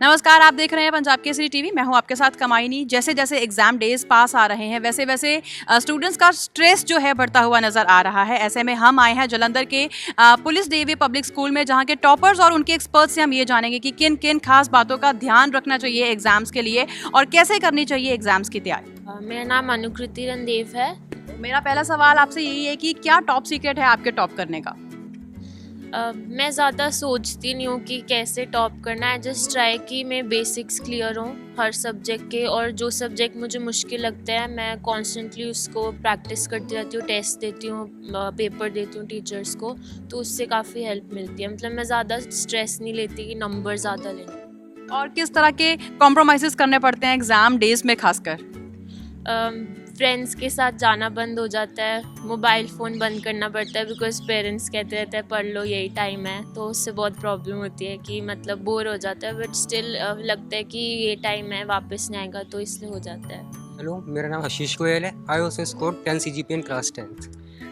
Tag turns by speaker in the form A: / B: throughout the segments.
A: नमस्कार, आप देख रहे हैं पंजाब केसरी टीवी। मैं हूं आपके साथ कमाईनी। जैसे जैसे एग्जाम डेज पास आ रहे हैं वैसे वैसे स्टूडेंट्स का स्ट्रेस जो है बढ़ता हुआ नजर आ रहा है। ऐसे में हम आए हैं जालंधर के पुलिस डीएवी पब्लिक स्कूल में, जहां के टॉपर्स और उनके एक्सपर्ट्स से हम ये जानेंगे कि किन किन खास बातों का ध्यान रखना चाहिए एग्जाम्स के लिए और कैसे करनी चाहिए एग्जाम्स की तैयारी।
B: मेरा नाम अनुकृति रणदेव है।
A: मेरा पहला सवाल आपसे यही है कि क्या टॉप सीक्रेट है आपके टॉप करने का?
B: मैं ज़्यादा सोचती नहीं हूँ कि कैसे टॉप करना है। जस्ट ट्राई कि मैं बेसिक्स क्लियर हूँ हर सब्जेक्ट के, और जो सब्जेक्ट मुझे मुश्किल लगता है मैं कॉन्स्टेंटली उसको प्रैक्टिस करती रहती हूँ, टेस्ट देती हूँ, पेपर देती हूँ टीचर्स को, तो उससे काफ़ी हेल्प मिलती है। मतलब मैं ज़्यादा स्ट्रेस नहीं लेती कि नंबर ज़्यादा लें।
A: और किस तरह के कॉम्प्रोमाइज़ करने पड़ते हैं एग्जाम डेज में खासकर?
B: फ्रेंड्स के साथ जाना बंद हो जाता है, मोबाइल फ़ोन बंद करना पड़ता है, बिकॉज पेरेंट्स कहते रहते हैं पढ़ लो यही टाइम है, तो उससे बहुत प्रॉब्लम होती है कि मतलब बोर हो जाता है, बट स्टिल लगता है कि ये टाइम है वापस नहीं आएगा, तो इसलिए हो जाता है।
C: हेलो, मेरा नाम आशीष गोयल है। I also score 10 CGPA in class 10th।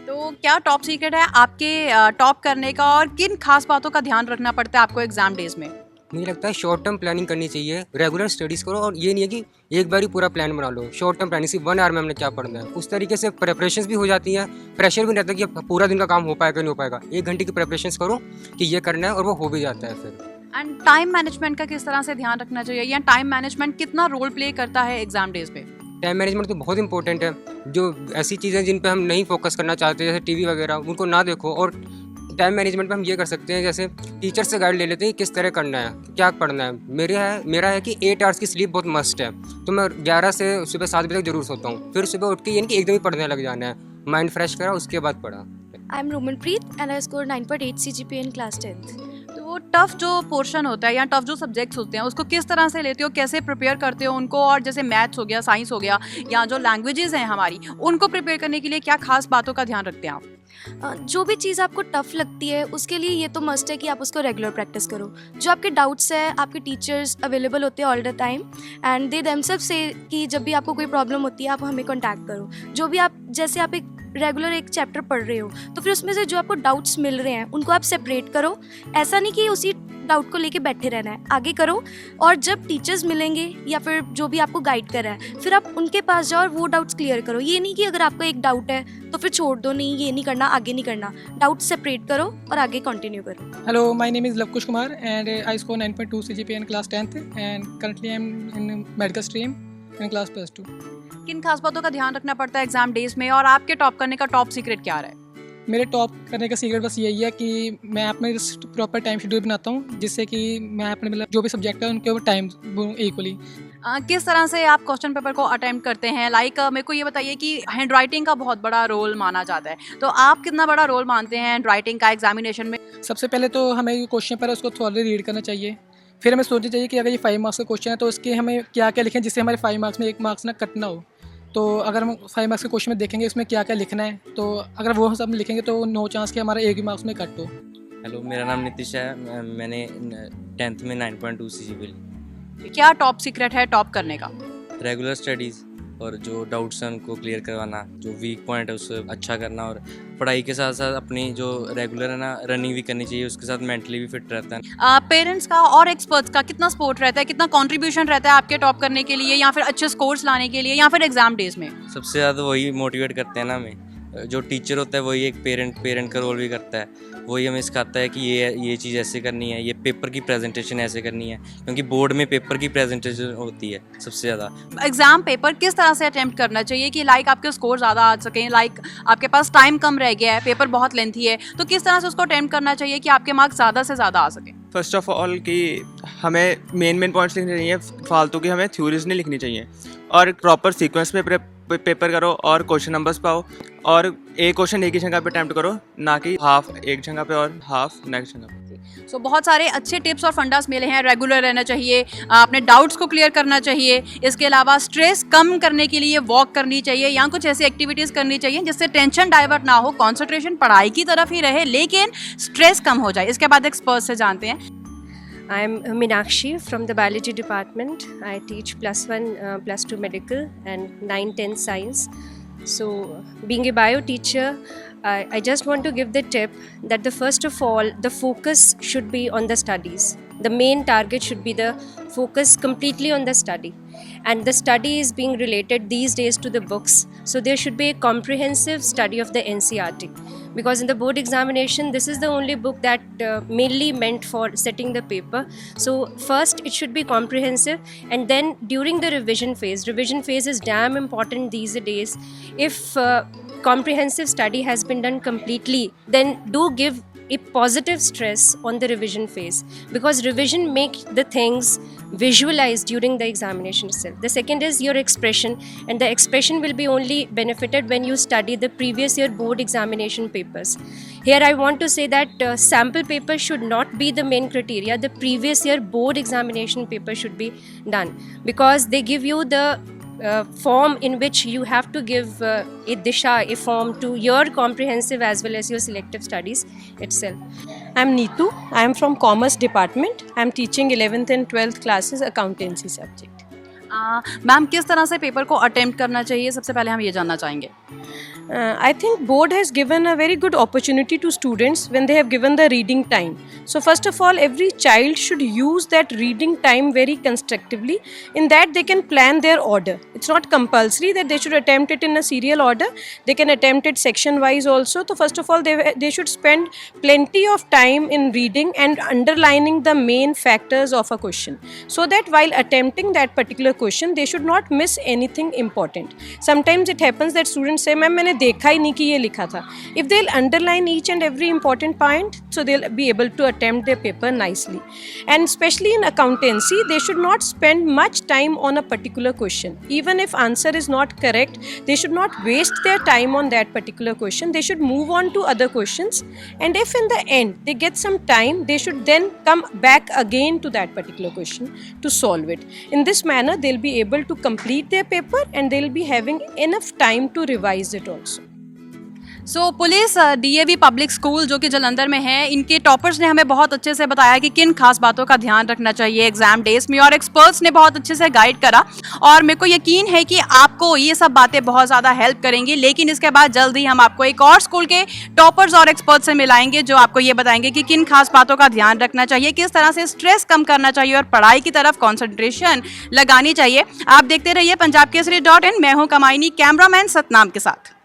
A: तो क्या टॉप सीक्रेट है आपके टॉप करने का और किन खास बातों का ध्यान रखना पड़ता है आपको एग्जाम डेज में?
C: मुझे लगता है शॉर्ट टर्म प्लानिंग करनी चाहिए, रेगुलर स्टडीज़ करो, और ये नहीं है कि एक बार ही पूरा प्लान बना लो। शॉर्ट टर्म प्लानिंग, सिर्फ 1 आवर में हमने क्या पढ़ना है, उस तरीके से प्रेपरेशंस भी हो जाती हैं। प्रेशर भी नहीं रहता कि अब पूरा दिन का काम हो पाएगा नहीं हो पाएगा। 1 घंटे की प्रेपरेशंस करो कि ये करना है, और वो हो भी जाता है फिर।
A: एंड टाइम मैनेजमेंट का किस तरह से ध्यान रखना चाहिए, या टाइम मैनेजमेंट कितना रोल प्ले करता है एग्जाम डेज में?
C: टाइम मैनेजमेंट तो बहुत इंपॉर्टेंट है। जो ऐसी चीज़ें जिन पे हम नहीं फोकस करना चाहते, जैसे टीवी वगैरह, उनको ना देखो। और टाइम मैनेजमेंट पे हम ये कर सकते हैं, जैसे टीचर से गाइड ले लेते हैं किस तरह करना है, क्या पढ़ना है। मेरा है कि 8 आवर्स की स्लीप बहुत मस्ट है, तो मैं 11 से सुबह 7 बजे तक जरूर सोता हूँ। फिर सुबह उठ के यानी कि एकदम ही पढ़ने लग जाना है, माइंड फ्रेश करा, उसके बाद पढ़ा।
D: I am Romanpreet and I score 9.8 CGPA in class 10th।
A: तो वो टफ जो पोर्शन होता है या टफ जो सब्जेक्ट्स होते हैं उसको किस तरह से लेते हो, कैसे प्रिपेयर करते हो उनको? और जैसे मैथ्स हो गया, साइंस हो गया, या जो लैंग्वेजेस हैं हमारी, उनको प्रिपेयर करने के लिए क्या खास बातों का ध्यान रखते हैं आप?
D: जो भी चीज़ आपको टफ लगती है उसके लिए ये तो मस्ट है कि आप उसको रेगुलर प्रैक्टिस करो। जो आपके डाउट्स है, आपके टीचर्स अवेलेबल होते हैं all the time, and they themselves से कि जब भी आपको कोई प्रॉब्लम होती है आप हमें कॉन्टैक्ट करो। जो भी आप, जैसे आप एक रेगुलर एक चैप्टर पढ़ रहे हो, तो फिर उसमें से जो आपको डाउट्स मिल रहे हैं उनको आप सेपरेट करो। ऐसा नहीं कि उसी डाउट को लेके बैठे रहना है, आगे करो। और जब टीचर्स मिलेंगे या फिर जो भी आपको गाइड कर रहा है, फिर आप उनके पास जाओ और वो डाउट्स क्लियर करो। ये नहीं कि अगर आपका एक डाउट है तो फिर छोड़ दो, नहीं ये नहीं करना, आगे नहीं करना। डाउट सेपरेट करो और आगे कंटिन्यू करो।
E: Hello, my name is Lavkush Kumar and I score 9.2 CGPA in class 10th and currently I am in medical stream in class +2।
A: किन खास बातों का ध्यान रखना पड़ता है एग्जाम डेज में, और आपके टॉप करने का टॉप सीक्रेट क्या रहा है?
E: मेरे टॉप करने का सीक्रेट बस यही है कि मैं अपने प्रॉपर टाइम शेड्यूल बनाता हूँ, जिससे कि मैं अपने मतलब जो भी सब्जेक्ट है उनके ऊपर टाइम इक्वली।
A: किस तरह से आप क्वेश्चन पेपर को अटेम्प्ट करते हैं? मेरे को ये बताइए कि हैंड राइटिंग का बहुत बड़ा रोल माना जाता है, तो आप कितना बड़ा रोल मानते हैं हैंड राइटिंग का एग्जामिनेशन में?
E: सबसे पहले तो हमें क्वेश्चन पर उसको थोड़ा रीड करना चाहिए। फिर हमें सोचना चाहिए कि अगर ये 5 मार्क्स का क्वेश्चन है तो उसके हमें क्या क्या लिखें जिससे हमारे 5 मार्क्स में 1 मार्क्स ना कट ना हो। तो अगर हम 5 मार्क्स के क्वेश्चन में देखेंगे उसमें क्या क्या लिखना है, तो अगर वो सब लिखेंगे तो नो चांस कि हमारा 1 ही मार्क्स में कट हो।
F: हेलो, मेरा नाम नितिश है। मैंने 10th में 9.2 CGPA।
A: क्या टॉप सीक्रेट है टॉप करने का?
F: रेगुलर स्टडीज़ और जो डाउट्स हैं उनको क्लियर करवाना, जो वीक पॉइंट है उससे अच्छा करना, और पढ़ाई के साथ साथ अपनी जो रेगुलर है ना रनिंग भी करनी चाहिए, उसके साथ मेंटली भी फिट रहता है।
A: पेरेंट्स का और एक्सपर्ट्स का कितना सपोर्ट रहता है, कितना कंट्रीब्यूशन रहता है आपके टॉप करने के लिए, या फिर अच्छे स्कोर्स लाने के लिए, या फिर एग्जाम डेज में?
F: सबसे ज़्यादा वही मोटिवेट करते हैं ना हमें। जो टीचर होता है वही एक पेरेंट का रोल भी करता है। वही हमें सिखाता है कि ये चीज़ ऐसे करनी है, ये पेपर की प्रेजेंटेशन ऐसे करनी है, क्योंकि बोर्ड में पेपर की प्रेजेंटेशन होती है सबसे ज़्यादा।
A: एग्जाम पेपर किस तरह से अटेम्प्ट करना चाहिए कि आपके स्कोर ज़्यादा आ सकें? आपके पास टाइम कम रह गया है, पेपर बहुत लेंथी है, तो किस तरह से उसको अटेम्प्ट करना चाहिए कि आपके मार्क्स ज़्यादा से ज़्यादा आ सकें?
G: फर्स्ट ऑफ ऑल कि हमें मेन पॉइंट्स लिखने चाहिए, फालतू की हमें थ्योरीज नहीं लिखनी चाहिए, और प्रॉपर सीक्वेंस में पेपर करो और क्वेश्चन नंबर्स पाओ, और एक क्वेश्चन एक ही जगह पे अटेम्प्ट करो, ना कि हाफ एक जगह पे और हाफ नेक्स्ट जगह पे।
A: सो बहुत सारे अच्छे टिप्स और फंडास मिले हैं। रेगुलर रहना चाहिए, अपने डाउट्स को क्लियर करना चाहिए, इसके अलावा स्ट्रेस कम करने के लिए वॉक करनी चाहिए या कुछ ऐसी एक्टिविटीज़ करनी चाहिए जिससे टेंशन डाइवर्ट ना हो, कॉन्सेंट्रेशन पढ़ाई की तरफ ही रहे लेकिन स्ट्रेस कम हो जाए। इसके बाद एक्सपर्ट से जानते हैं।
H: I am Meenakshi from the biology department. I teach +1, +2 medical and 9, 10 science. So, being a bio teacher, I just want to give the tip that the first of all, the focus should be on the studies. The main target should be the focus completely on the study. And the study is being related these days to the books. So there should be a comprehensive study of the NCERT. Because in the board examination, this is the only book that mainly meant for setting the paper. So first it should be comprehensive, and then during the revision phase is damn important these days. If comprehensive study has been done completely, then do give a positive stress on the revision phase, because revision make the things visualized during the examination itself. The second is your expression, and the expression will be only benefited when you study the previous year board examination papers. Here I want to say that sample paper should not be the main criteria. The previous year board examination paper should be done, because they give you the form in which you have to give a disha, a form to your comprehensive as well as your selective studies itself.
I: I'm Neetu. I'm from Commerce Department. I'm teaching 11th and 12th classes accountancy subject.
A: Ma'am किस तरह से paper को attempt करना चाहिए, सबसे पहले हम ये जानना चाहेंगे.
I: I think board has given a very good opportunity to students when they have given the reading time. So first of all, every child should use that reading time very constructively. In that they can plan their order. It's not compulsory that they should attempt it in a serial order. They can attempt it section wise also. So first of all, they should spend plenty of time in reading and underlining the main factors of a question, so that while attempting that particular question, they should not miss anything important. Sometimes it happens that students say, "ma'am मैंने देखा ही नहीं कि ये लिखा था." If they'll underline each and every important point, so they'll be able to attempt their paper nicely. And especially in accountancy, they should not spend much time on a particular question. Even if answer is not correct, they should not waste their time on that particular question. They should move on to other questions. And if in the end they get some time, they should then come back again to that particular question to solve it. In this manner, they'll be able to complete their paper, and they'll be having enough time to revise it also.
A: So police DAV public school जो कि जालंधर में है, इनके toppers ने हमें बहुत अच्छे से बताया कि किन खास बातों का ध्यान रखना चाहिए एग्जाम डेज में, और एक्सपर्ट्स ने बहुत अच्छे से गाइड करा, और मेरे को यकीन है कि आपको ये सब बातें बहुत ज़्यादा हेल्प करेंगी. लेकिन इसके बाद जल्द ही हम आपको एक और स्कूल के टॉपर्स और एक्सपर्ट्स से मिलाएंगे जो आपको ये बताएंगे कि किन खास बातों का ध्यान रखना चाहिए, किस तरह से स्ट्रेस कम करना चाहिए और पढ़ाई की तरफ कॉन्सेंट्रेशन लगानी चाहिए. आप देखते रहिए पंजाब केसरी.in. मैं हूँ कमाइनी, कैमरामैन सतनाम के साथ.